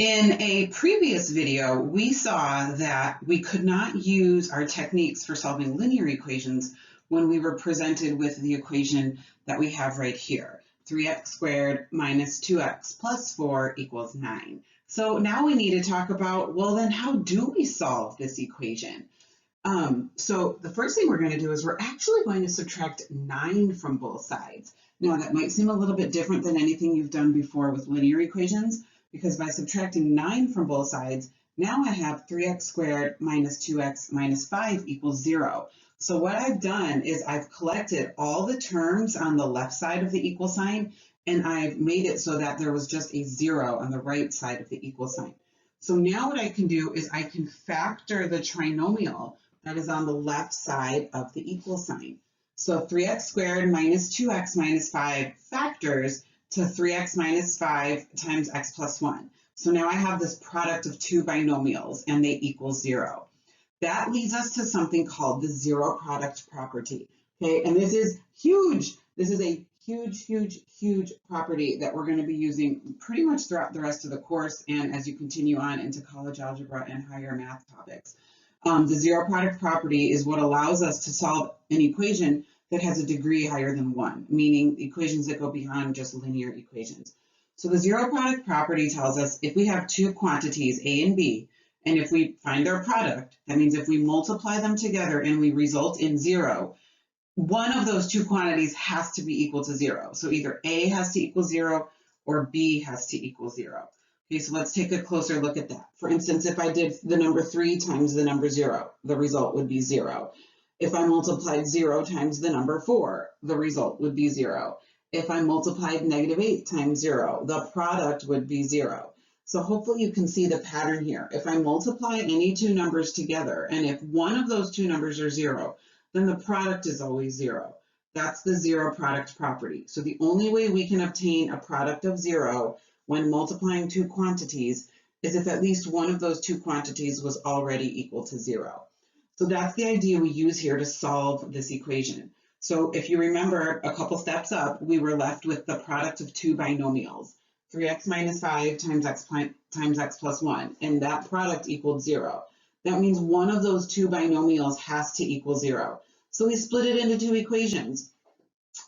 In a previous video, we saw that we could not use our techniques for solving linear equations when we were presented with the equation that we have right here, 3x squared minus 2x plus 4 equals 9. So now we need to talk about, well, then how do we solve this equation? So the first thing we're going to do is we're actually going to subtract 9 from both sides. Now that might seem a little bit different than anything you've done before with linear equations, because by subtracting 9 from both sides, now I have 3x squared minus 2x minus 5 equals 0. So what I've done is I've collected all the terms on the left side of the equal sign, and I've made it so that there was just a 0 on the right side of the equal sign. So now what I can do is I can factor the trinomial that is on the left side of the equal sign. So 3x squared minus 2x minus 5 factors to 3x minus 5 times x plus 1. So now I have this product of two binomials and they equal 0. That leads us to something called the zero product property. Okay, and this is huge. This is a huge property that we're going to be using pretty much throughout the rest of the course and as you continue on into college algebra and higher math topics. The zero product property is what allows us to solve an equation that has a degree higher than 1, meaning equations that go beyond just linear equations. So the zero product property tells us if we have two quantities, A and B, and if we find their product, that means if we multiply them together and we result in 0, one of those two quantities has to be equal to 0. So either A has to equal 0 or B has to equal 0. Okay, so let's take a closer look at that. For instance, if I did the number 3 times the number 0, the result would be 0. If I multiplied 0 times the number 4, the result would be 0. If I multiplied -8 times 0, the product would be 0. So hopefully you can see the pattern here. If I multiply any two numbers together, and if one of those two numbers are 0, then the product is always 0. That's the zero product property. So the only way we can obtain a product of 0 when multiplying two quantities is if at least one of those two quantities was already equal to 0. So that's the idea we use here to solve this equation. So if you remember a couple steps up, we were left with the product of two binomials, 3x minus 5 times x plus 1, and that product equaled 0. That means one of those two binomials has to equal 0. So we split it into two equations.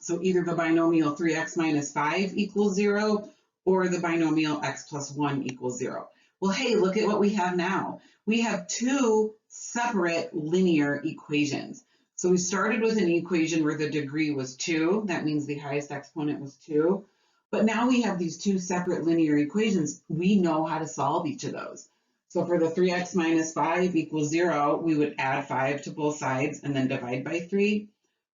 So either the binomial 3x minus 5 equals 0, or the binomial x plus 1 equals 0. Well, hey, look at what we have now. We have two separate linear equations. So we started with an equation where the degree was 2. That means the highest exponent was 2. But now we have these two separate linear equations. We know how to solve each of those. So for the 3x minus 5 equals 0, we would add 5 to both sides and then divide by 3.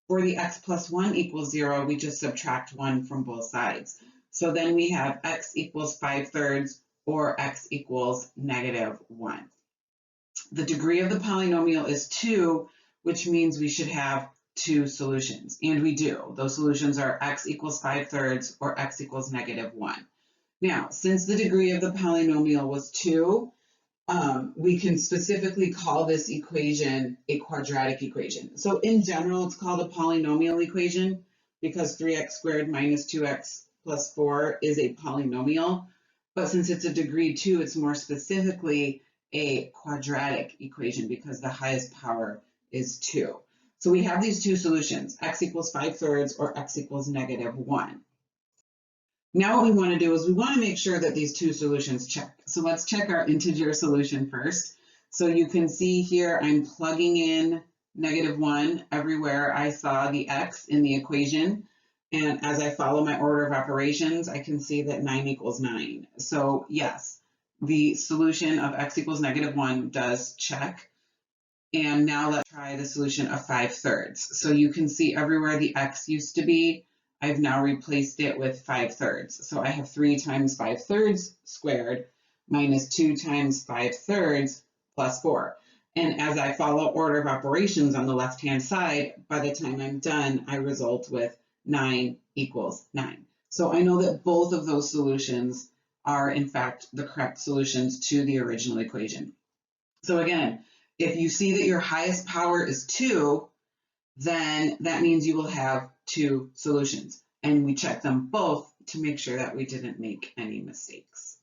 For the x plus 1 equals 0, we just subtract 1 from both sides. So then we have x equals 5/3 or x equals -1. The degree of the polynomial is 2, which means we should have two solutions, and we do. Those solutions are x equals 5/3 or x equals -1. Now, since the degree of the polynomial was 2, we can specifically call this equation a quadratic equation. So in general, it's called a polynomial equation because 3x squared minus 2x plus 4 is a polynomial. But since it's a degree 2, it's more specifically a quadratic equation because the highest power is 2. So we have these two solutions, x equals 5/3 or x equals -1. Now what we want to do is we want to make sure that these two solutions check. So let's check our integer solution first. So you can see here I'm plugging in -1 everywhere I saw the x in the equation. And as I follow my order of operations, I can see that 9 equals 9. So yes, the solution of x equals -1 does check. And now let's try the solution of 5/3. So you can see everywhere the x used to be, I've now replaced it with 5/3. So I have 3 times 5/3 squared minus 2 times 5/3 plus 4. And as I follow order of operations on the left-hand side, by the time I'm done, I result with 9 equals 9. So I know that both of those solutions are in fact the correct solutions to the original equation. So again, if you see that your highest power is 2, then that means you will have two solutions. And we check them both to make sure that we didn't make any mistakes.